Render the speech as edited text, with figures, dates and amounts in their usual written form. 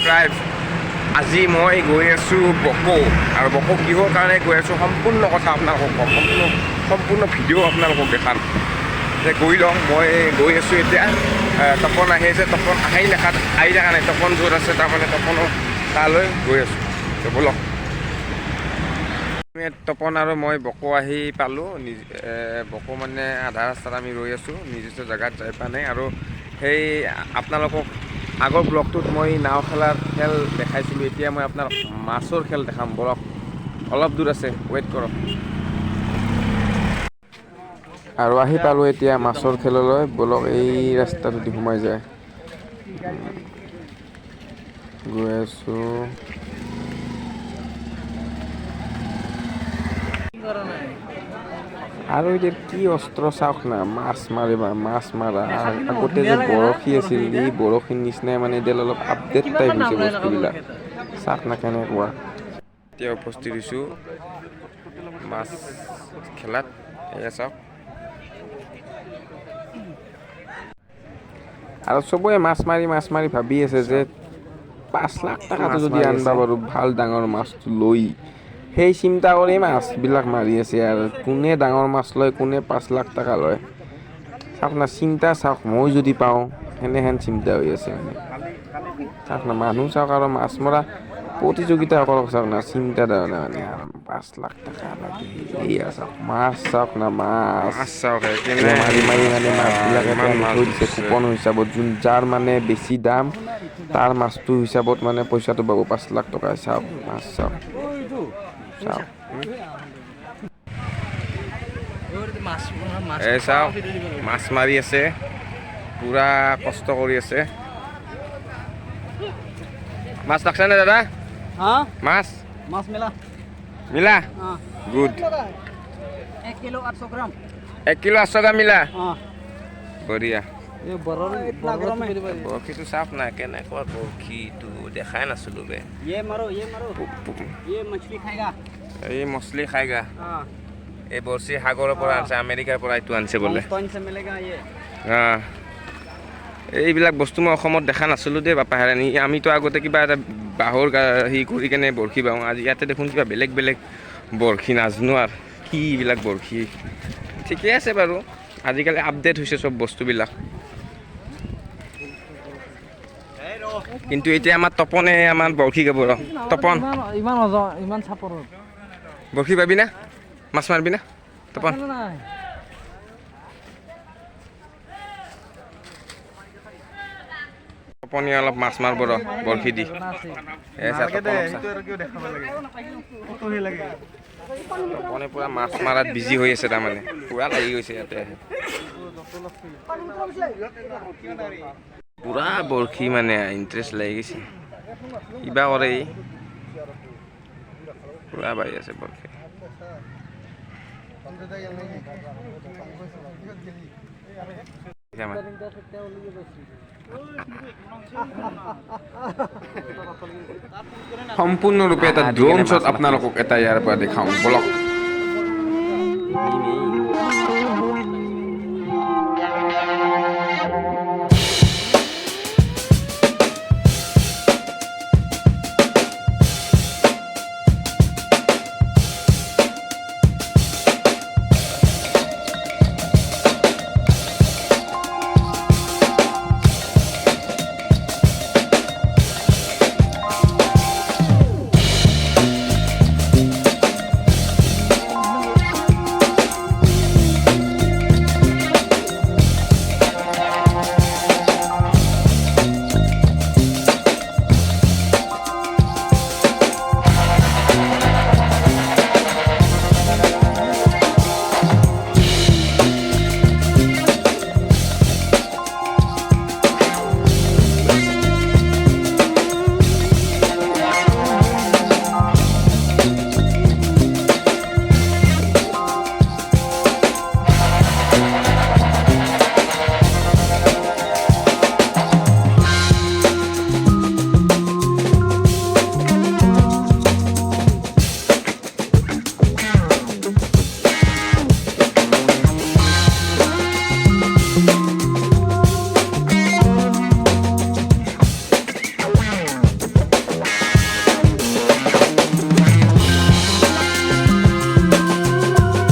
subscribe আজি মই গৈ আছোঁ বকো আৰু বকো কিহৰ কাৰণে গৈ আছোঁ সম্পূৰ্ণ কথা আপোনালোকক ক'ম সম্পূৰ্ণ ভিডিঅ' আপোনালোকক দেখাম যে গৈ লওঁ মই গৈ আছোঁ এতিয়া তপন আহি আছে তপন আহি থকা নাই তপন য'ত আছে তাৰমানে তপনো তালৈ গৈ আছোঁ ব'লক তপন আৰু মই বকো আহি পালোঁ বকো মানে আধা ৰাস্তাত আমি ৰৈ আছোঁ নিৰ্দিষ্ট জেগাত যাই পোৱা নাই আৰু সেই আপোনালোকক আগৰ ব্লগটোত মই নাও খেলাৰ খেল দেখাইছিলোঁ এতিয়া মই আপোনাক মাছৰ খেল দেখাম বলক অলপ দূৰ আছে ৱেইট কৰক আৰু আহি পালোঁ এতিয়া মাছৰ খেললৈ বলক এই ৰাস্তাটোদি সোমাই যায় গৈ আছোঁ আৰু এতিয়া কি অস্ত্ৰ চাওক না মাছ মাৰিবা মাছ মাৰা আগতে যে বৰশী আছিল এই বৰশীৰ নিচিনাই মানে এতিয়া অলপ আপডেট টাইপ হৈছে বস্তুবিলাক চাওক না কেনেকুৱা এতিয়া উপস্থিত হৈছোঁ মাছ খেলাত এয়া চাওক আৰু চবৰে মাছ মাৰি ভাবি আছে যে 5 লাখ টকাটো যদি আনবা পাৰোঁ ভাল ডাঙৰ মাছটো লৈ সেই চিন্তা কৰি মাছবিলাক মাৰি আছে আৰু কোনে ডাঙৰ মাছ লয় কোনে 5 লাখ টকা লয় চাওক না চিন্তা চাওক মই যদি পাওঁ সেনেহেন চিন্তা হৈ আছে মানে চাওক না মানুহ চাওক আৰু মাছ মৰা প্ৰতিযোগিতা কৰক চাওক না চিন্তা ধাৰণা মানে 5 লাখ টকা লাগে এয়া চাওক মাছ চাওক না মাছ চাওক মাৰি মানে মাছবিলাকে থৈ দিছে কুপন হিচাপত যোন যাৰ মানে বেছি দাম তাৰ মাছটো হিচাপত মানে পইচাটো পাব 5 লাখ টকা চাওক মাছ চাওক চাওক এই চাওক মাছ মাৰি আছে পুৰা কষ্ট কৰি আছে মাছ লাগছে নে দাদা মাছ মিলা গুড 1 কিলো 800 গ্রাম 1 কিলো 800 গ্রাম মিলা বঢ়িয়া বৰশীটো চাওক না কেনেকুৱা বৰশীটো দেখাই নাছিলোঁ বে এই মছলি খাইগা এই বৰশী সাগৰৰ পৰা আনিছে আমেৰিকাৰ পৰা এইটো আনিছে বোলে এইবিলাক বস্তু মই অসমত দেখা নাছিলোঁ দেই বাপা হেৰানি আমিতো আগতে কিবা এটা বাঁহৰ হেৰি কৰি কেনে বৰশী বাওঁ আজি ইয়াতে দেখোন কিবা বেলেগ বৰশী নাজানো আৰু কি এইবিলাক বৰশী ঠিকে আছে বাৰু আজিকালি আপডেট হৈছে চব বস্তুবিলাক কিন্তু এতিয়া আমাৰ তপনে আমাৰ বৰশী গাব ৰ তপন ইমান চাপৰত বৰশী পাবি না মাছ মাৰিবি না তপন তপনে অলপ মাছ মাৰিব ৰ বৰশী দি তপনে পুৰা মাছ মাৰাত বিজি হৈ আছে তাৰমানে পুৰা লাগি গৈছে ইয়াতে পুৰা বৰশী মানে ইণ্টাৰেষ্ট লাগি গৈছে কিবা কৰে পুৰা বাঢ়ি আছে বৰশী সম্পূৰ্ণৰূপে এটা ড্ৰোন শ্বট আপোনালোকক এটা ইয়াৰ পৰা দেখাওঁ বলক